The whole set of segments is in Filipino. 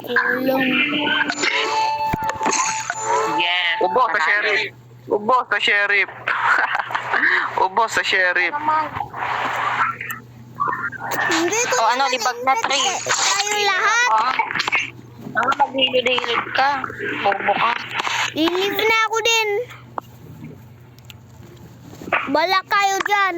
Ulong. Yes. Ubo sa sheriff. Ubo sa sheriff. Ubo sa sheriff. Hindi ko O ano, naman libag na expect 3. tayo lahat. Ano, maghihilid ka. Bobo ka. Lilive na ako din. Bala kayo dyan.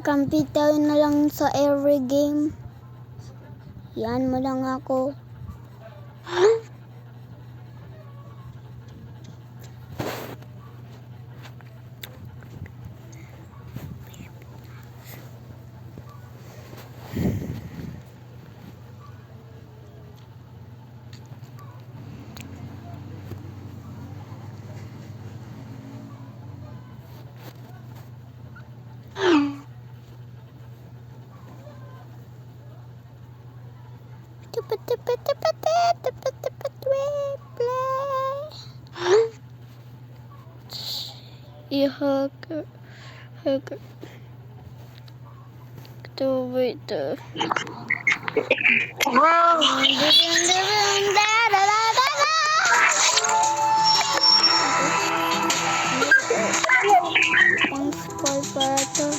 Compete tayo na lang sa every game. Yan mo lang ako. I-hacker. Hacker. Ito, wait. Pang spoil para to.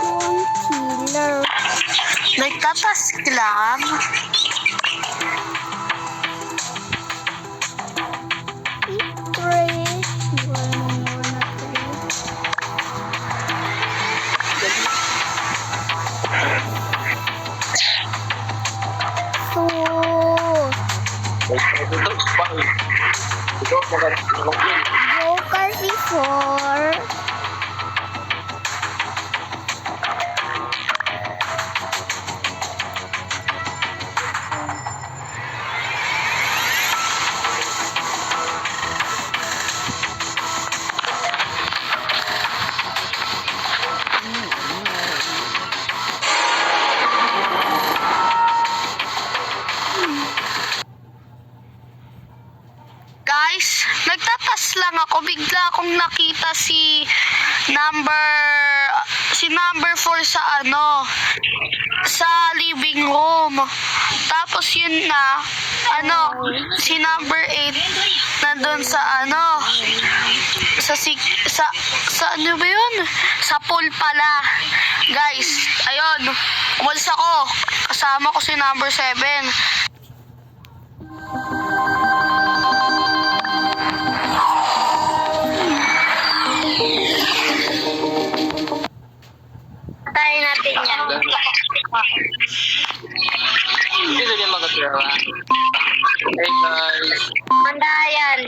Yung killer. Nagtatas lang. Pray. Wala na pray. So, Joker before. Guys, nagtatas lang ako. Bigla akong nakita si number 4 sa sa living room. Tapos yun na, si number 8 nandun sa sa ano ba yun? Sa pool pala. Guys, ayun, umalis ako. Kasama ko si number 7. Tayo natin yan. Hindi na niya magkatira. Hey guys. Manda yan.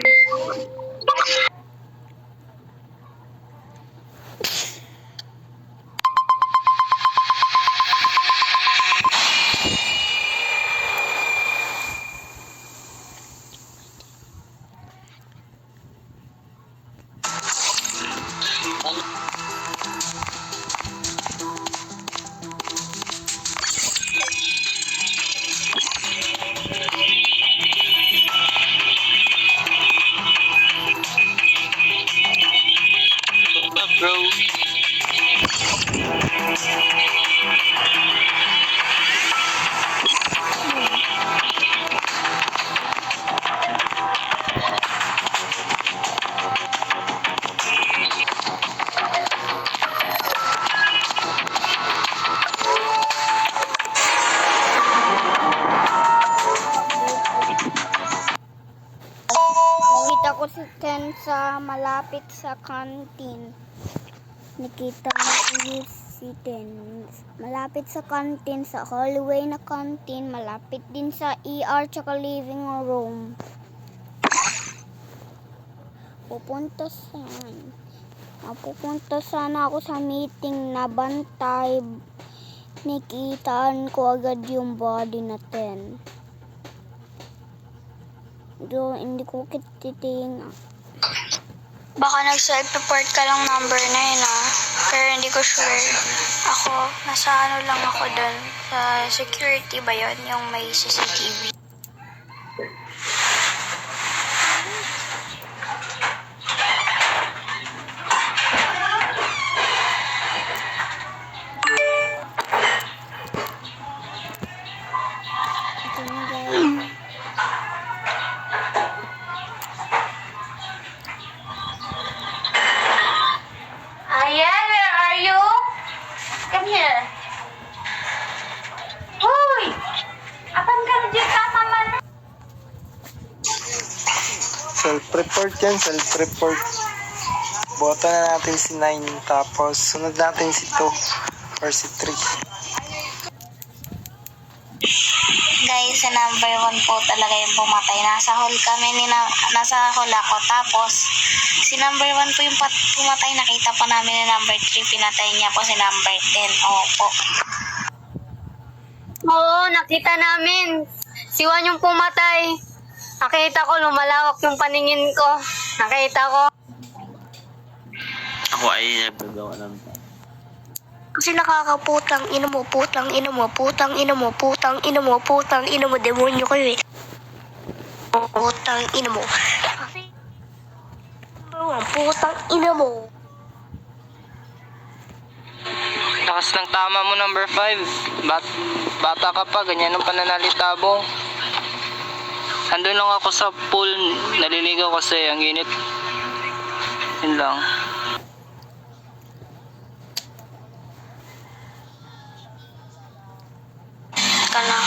dun sa malapit sa canteen. Nakita mo si Ten. Malapit sa canteen, sa hallway na canteen. Malapit din sa ER tsaka living room. Pupunta sana ako sa meeting na bantay. Nakitaan ko agad yung body na Ten. Hindi ko kititing. Baka nag-self-report ka lang number 9 ah. Pero hindi ko sure. Ako, nasa ano lang ako dun. Sa security ba yun? Yung may CCTV. Ito na guys. Ayan, where are you? Come here. Hoy! Apan ka na dyan kakaman? Self-report yan, self-report. Bota na natin si 9, tapos sunod natin si 2 or si 3. Guys, sa number 1 po talaga yung pumatay. Nasa hall kami, nasa hall ako. Tapos, si number 1 po yung pumatay. Nakita pa namin ni number 3. Pinatay niya po si number 10. Opo. Oo, nakita namin. Si Juan yung pumatay. Nakita ko, lumalawak yung paningin ko. Nakita ko. Ako ay nagagawa ng Kasi nakakaputang ina mo, putang ina mo, putang ina mo, putang ina mo, putang ina mo, demonyo kayo eh. Putang ina mo. Kasi, putang ina mo. Lakas ng tama mo, number 5. Bata ka pa, ganyan ang pananalita mo. Andun lang ako sa pool, naliligaw kasi ang init. Yun lang. Ka na.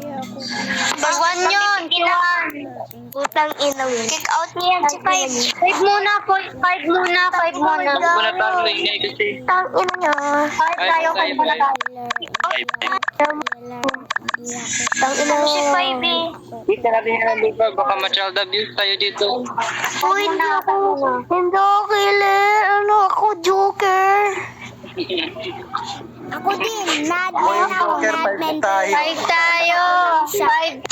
Yeah, ako. Number 1 yun. Putang ina mo. Kick out niya yan si 5. 5 muna, 5 muna, 5 muna. Huwag na tayo ingay kasi. Putang ina niya. 5 tayo, 5 muna tayo. Putang ina mo si 5 eh. Dito natin yan, di ba? Baka ma-child abuse tayo dito. Uy, hindi ako killer. Ano ako, Joker? Ako din. Madman ako. Joker, Madman. 5 tayo. 5 tayo. 5.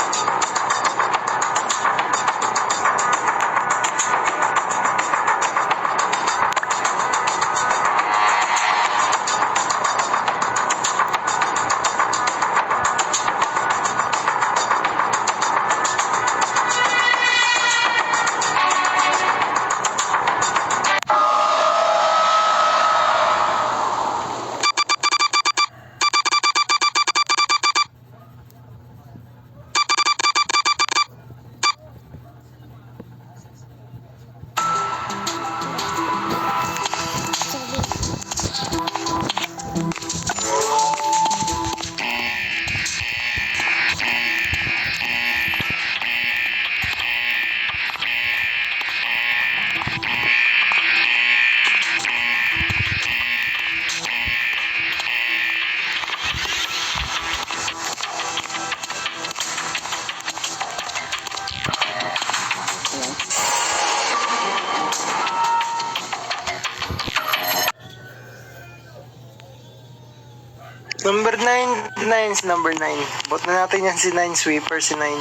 Number 9, si number 9. Bot na natin yan si 9, sweeper si 9. 9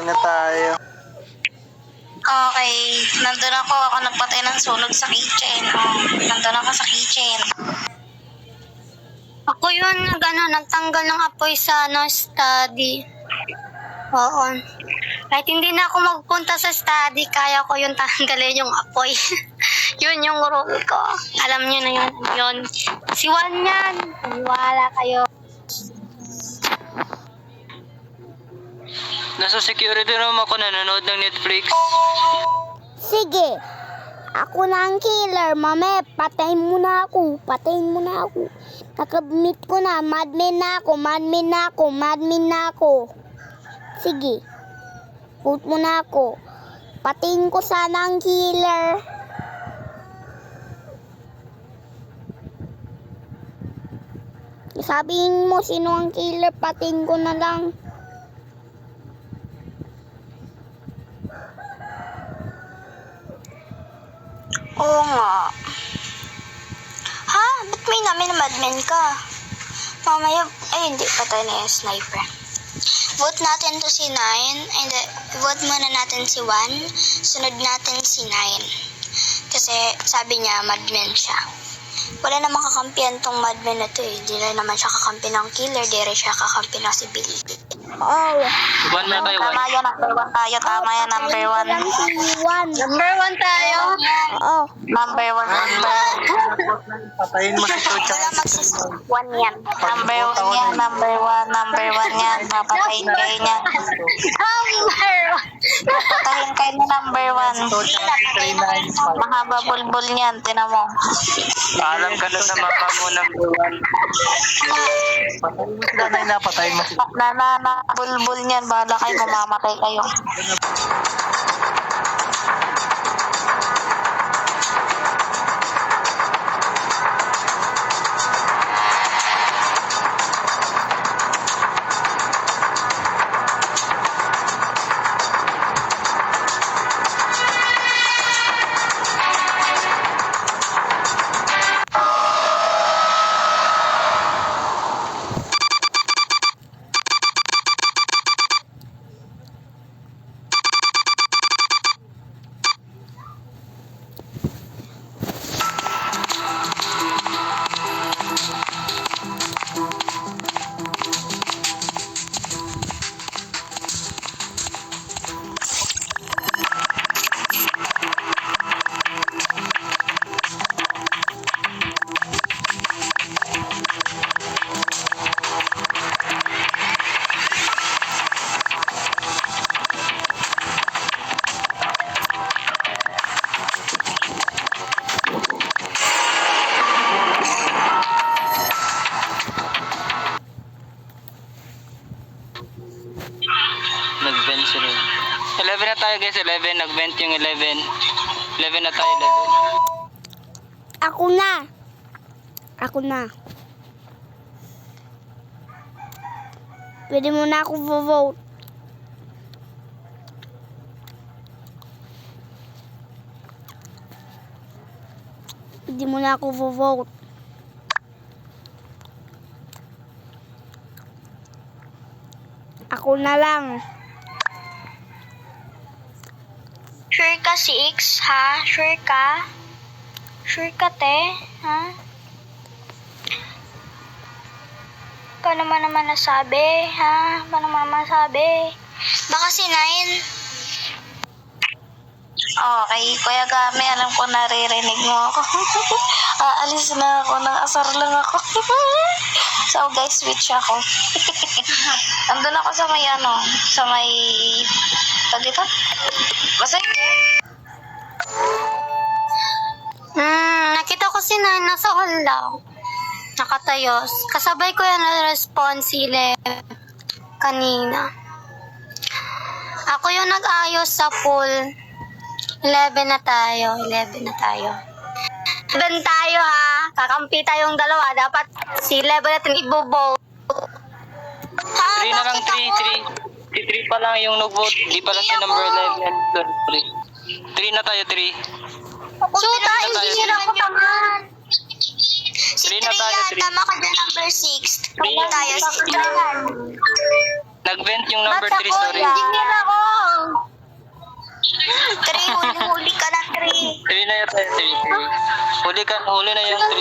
na tayo. Okay, nandun ako nagpatay ng sunog sa kitchen. Nandun ako sa kitchen. Ako yun, nagtanggal ng apoy sa study. Oo. Kahit hindi na ako magpunta sa study, kaya ko yung tanggalin yung apoy. Yun yung role ko. Alam nyo na yun. Si Juan yan. Wala kayo. Nasa security room ako, nanonood ng Netflix. Sige. Ako na ang killer. Mame, patayin mo na ako. Nakabmit ko na. Madman na ako. Sige. Vote mo na ako. Pating ko sana ang killer. Sabihin mo sino ang killer, pating ko na lang. Oo nga. Ha? Ba't may namin na madman ka? Mamaya, ay hindi, patay na yung sniper. Vote natin to si 9, and vote muna natin si 1, sunod natin si 9. Kasi sabi niya, madman siya. Wala namang kakampihan tong madman na to eh. Di na naman siya kakampi ng killer, di rin siya kakampi ng civilian. Oh. 1 na kayo, 1. Tama yan, number 1 tayo. Tama yan, number 1. Lang si Juan. Number 1 tayo. Oo. Number 1. Patayin mo si Chucha. Wala magsis 1 yan. Number 1 yan, number 1. Number 1 yan. Papatayin kayo niya. Number 1. Papatayin kayo ni number 1. Mahaba bulbul niyan, tinan mo. Paalam ka na sa mapa mo, number 1. Patayin mo sila na patayin mo sila. Na bulbul niyan, bahala kayo, mamamatay kayo. Nag-vent sila. 11 na tayo guys, 11. Nag-vent yung 11. 11 na tayo, 11. Ako na. Ako na. Pwede mo na ako vote. Pwede mo na ako vote. Ako na lang. Sure ka, 6, ha? Sure ka? Sure ka, te? Ha? Ikaw naman nasabi, ha? Paano naman nasabi? Baka si 9. Okay, Kuya Game, alam ko naririnig mo ako. Aalis na ako, asar lang ako. So guys, switch ako. Andun ako sa may sa may, tag dito? Basta nakita ko si Nine nasa hall lang. Nakatayos. Kasabay ko yan na responsile kanina. Ako yung nag-ayos sa pool. 11 na tayo. 11 tayo, ha. Kakampi tayong dalawa. Dapat si 11 natin ibobote. 3 na lang, 3. Si 3 pa lang yung nag-vote. Di pala si number 11. 3 na tayo, 3. Chuta, engineer ako naman. Si 3 3 na tayo, yan. 3. Tama ka dyan, number 6. Three. Tayo si Nag-vent yung number 3, sorry. engineer ako. 3, huli ka na 3. 3 na yun tayo, 3. Huli na yung 3.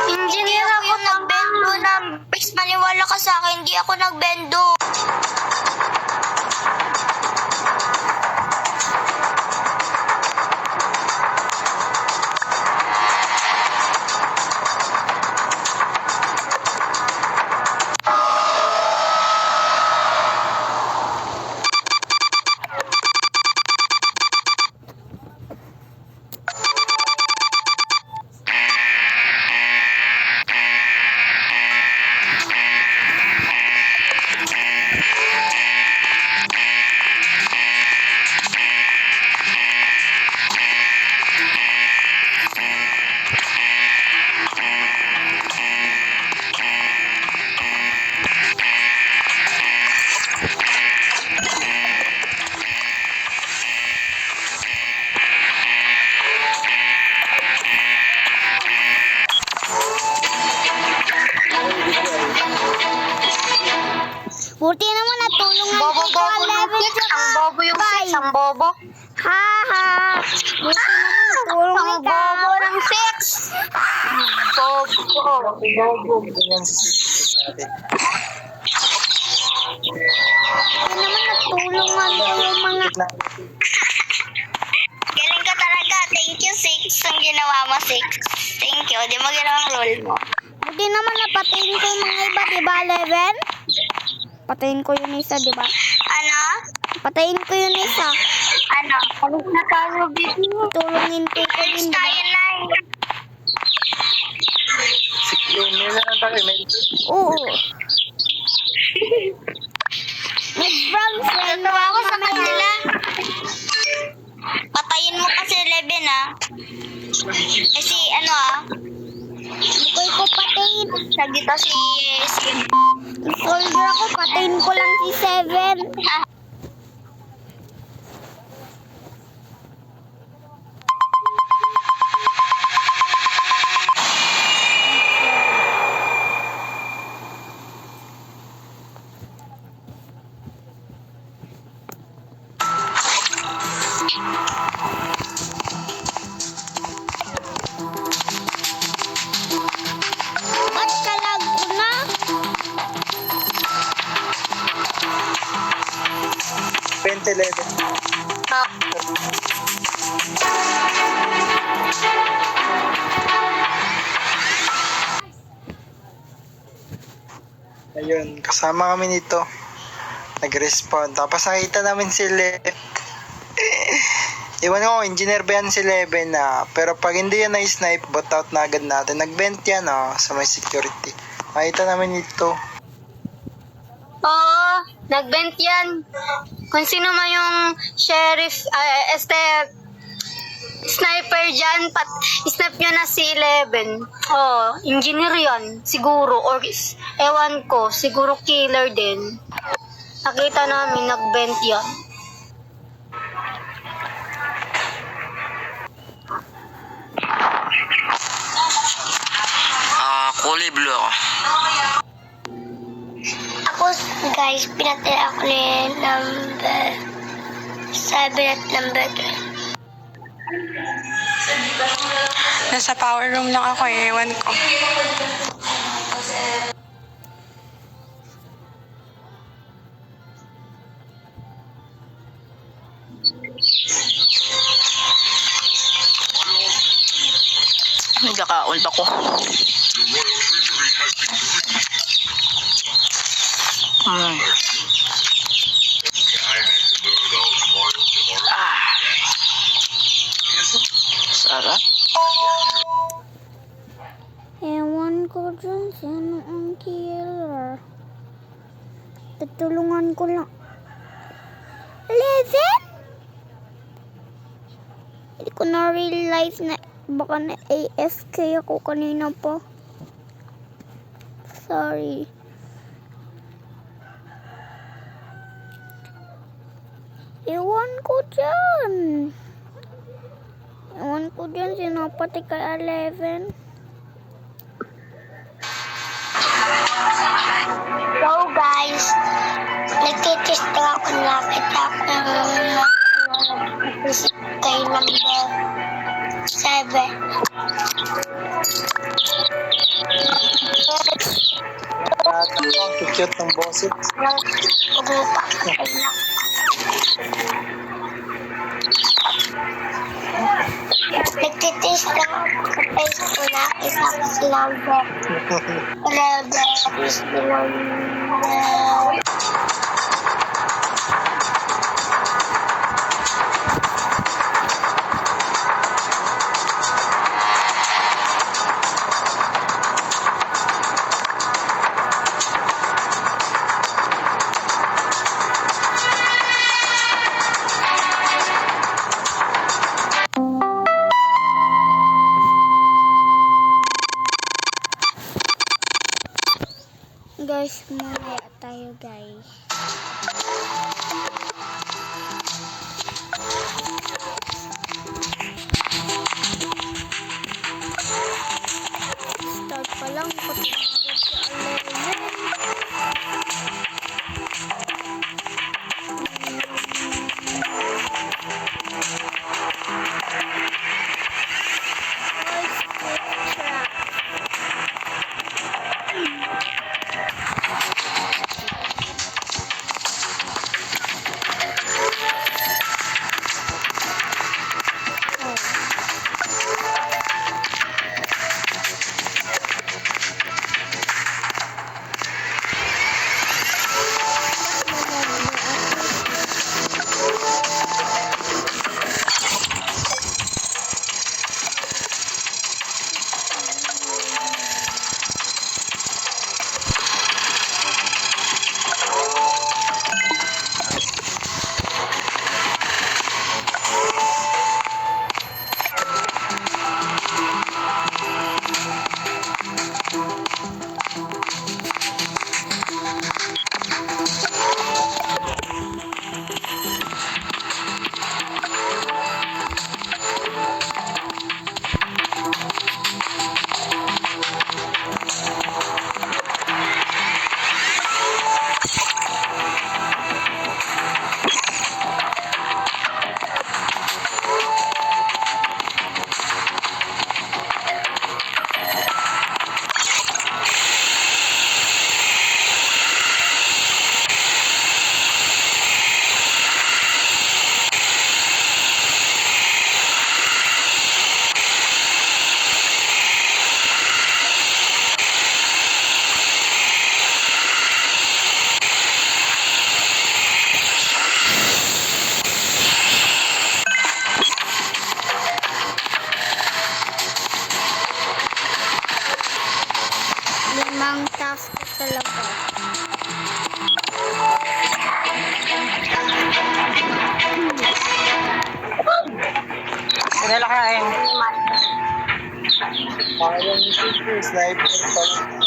Engineer ako nagbendo na. Please, maniwala ka sa akin. Hindi ako nagbendo. Ang bobo yung 6, ang bobo. Ha ha. Buti naman tulong Ang bobo ng 6. Bobo. Ganyan si ate. Buti naman natulungan ko yung mga... Galing ka talaga. Thank you, 6. Ang ginawa mo, 6. Thank you. Di mo ginawang role mo. Buti naman napatayin ko yung mga iba, diba, 11? Patayin ko yung isa, diba? Ano? Patayin ko yung isa. Ano? Palit na tayo, baby. Tulungin ko din, Alis diba? tayo, Nay. Email na lang tayo, email. Oo. Next round, friend. Natuwa ako sa kanila. Patayin mo kasi 11, ah. Kasi, ano, ah. Hindi ko patayin. Nagdito si... Soldier ako, patayin ko lang si 7. Ba't kalag ko na? 2011. Oh. Ayun, kasama kami nito. Nag-respawn. Tapos nakita namin si Iwan ko, engineer ba yan si Leven na. Pero pag hindi yan na-snipe, bot out na agad natin. Nag-vent yan sa may security. Nakita namin ito. Oo, nag-vent yan. Kung sino man yung sheriff, sniper dyan, snap nyo na si 11. Oh, engineer yan, siguro. Or, ewan ko, siguro killer din. Nakita namin, nag-vent yan. Kulay blue ako. Ako, guys, pinatay ako ni number 7 at number 3. Nasa power room lang ako eh, ewan ko. Nagkakault ako. Sarap. Ewan ko dyan, sino ang killer? Tutulungan ko lang. 11? Hindi ko na-realize na baka na AFK ako kanina pa. Sorry. Ewan ko dyan. Ewan ko dyan, sinapati kay 11. So guys, nagtitest lang ako, nakita ko kay number 7. At ang cute ng boses. Nang umupa kay nagtitest lang ako sa Facebook, nakita ko si number 11 is the number. Guys, mamaya tayo guys. Start pa lang, pati sa 11. Sniper pa.